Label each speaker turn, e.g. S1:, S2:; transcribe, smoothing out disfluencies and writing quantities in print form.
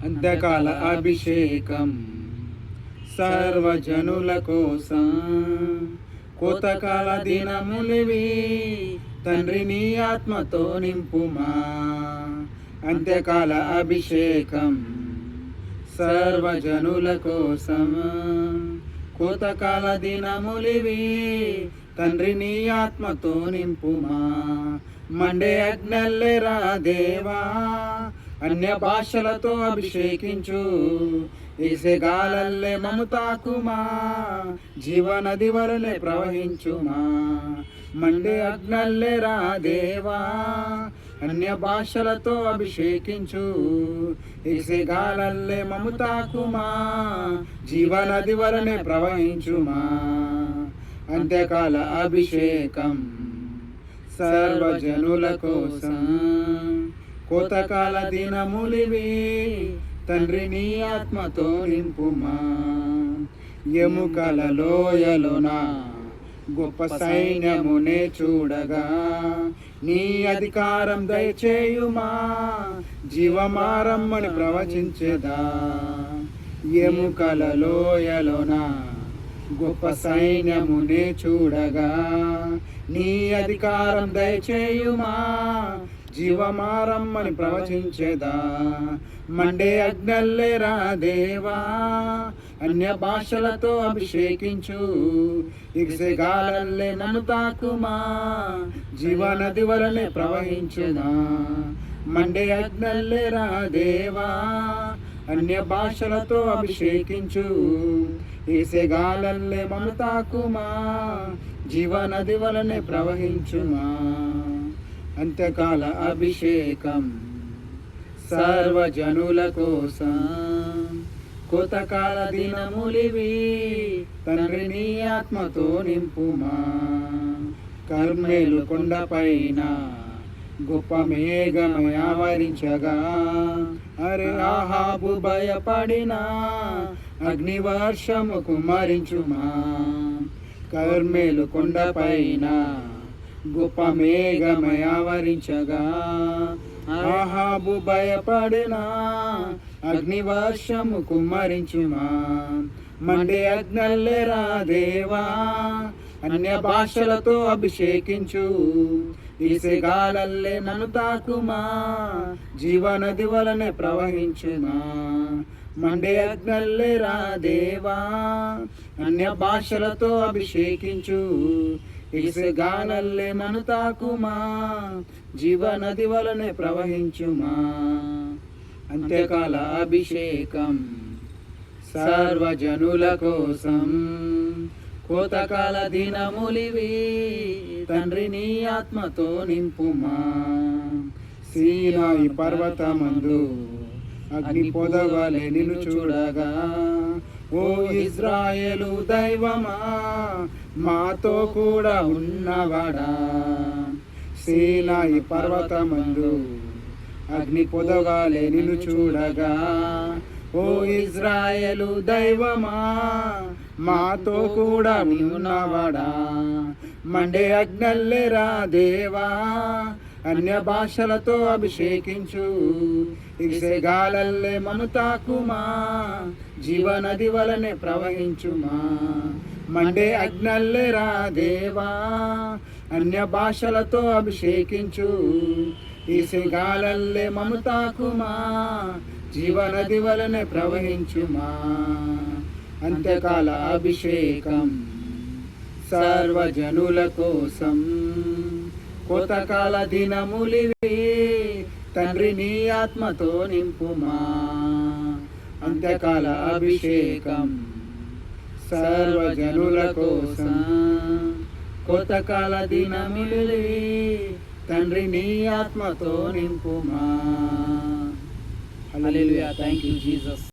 S1: అంత్యకాల అభిషేకం సర్వజనుల కోసం కోతకాల దినములివి తండ్రి నీ ఆత్మతో నింపుమా. అంత్యకాల అభిషేకం సర్వజనుల కోసం కోతకాల దినములివి తండ్రి నీ ఆత్మతో నింపుమా. మండే అగ్నల్లెరా దేవా అన్య భాషలతో అభిషేకించు. ఏసే గాలల్లే మము తాకుమా, జీవనది వలనే ప్రవహించుమా. మండే అగ్నల్లెరా దేవా అన్య భాషలతో అభిషేకించు. ఏసే గాలల్లే మము తాకుమా, జీవనది వలనే ప్రవహించుమా. అంత్యకాల అభిషేకం సర్వజనుల కోసం కోతకాల దినములివి తండ్రి నీ ఆత్మతో నింపుమా. ఎముకల లోయలోన గొప్ప సైన్యమునే చూడగా నీ అధికారం దయచేయుమా. జీవమారమ్మని ప్రవచించేదా. ఎముకల లోయలోన గొప్ప సైన్యమునే చూడగా నీ అధికారం దయచేయుమా. జీవమారమ్మని ప్రవచించేదా. మండే అగ్నల్లెరా దేవా అన్య భాషలతో అభిషేకించు. ఇగసే గాలల్లే నన్ను తాకుమా, జీవనది వలనే ప్రవహించుమా. మండే అగ్నల్లెరా దేవా అన్య భాషలతో అభిషేకించు. ఏసే గాలల్లే మను తాకుమా, జీవనది వలనే ప్రవహించుమా. అంత్యకాల అభిషేకం సర్వజనుల కోసం కోతకాల దినములివి తండ్రి నీ ఆత్మతో నింపుమా. కర్మేలు కొండపైన గొప్ప మేఘమయ ఆవరించగా అరే ఆహాబు భయపడిన అగ్నివర్షము కుమ్మరించుమా. కర్మేలు కొండపైన గొప్ప మేఘమయ ఆవరించగా ఆహాబు భయపడిన అగ్నివర్షము కుమ్మరించుమా. మండే అగ్నల్లెరా దేవా అన్య భాషలతో అభిషేకించు. ఈసే గాలల్లే నన్ను తాకుమా, జీవనది వలనే ప్రవహించుమా. మండే అగ్నల్లెరా దేవా అన్య భాషలతో అభిషేకించు. ఈసే గాలల్లే నన్ను తాకుమా, జీవనది వలనే ప్రవహించుమా. అంత్యకాల అభిషేకం సర్వజనుల కోసం కోతకాల దినములివి తండ్రి నీ ఆత్మతో నింపుమా. సీనాయి పర్వతమందు అగ్ని పొదవలె నిన్ను చూడగా ఓ ఇజ్రాయేలు దైవమా మాతో కూడా ఉన్నవాడా. సీనాయి పర్వతమందు అగ్ని పొదవలె నిన్ను చూడగా ఓ ఇజ్రాయేలు దైవమా మాతో కూడా ఉన్నవాడా. మండే అగ్నల్లెరా దేవా అన్య భాషలతో అభిషేకించు. ఇగసే గాలల్లే మను తాకుమా, జీవనది వలనే ప్రవహించుమా. మండే అగ్నల్లెరా దేవా అన్య భాషలతో అభిషేకించు. ఈసే గాలల్లే మను తాకుమా, జీవనది వలనే ప్రవహించుమా. అంత్యకాల అభిషేకం సర్వజనుల కోసం కోతకాల దినములివి తండ్రి నీ ఆత్మతో నింపుమా. అంత్యకాల అభిషేకం సర్వజనుల కోసం కోతకాల దినములివి తండ్రి నీ ఆత్మతో నింపుమా. హల్లెలూయా. Thank you Jesus.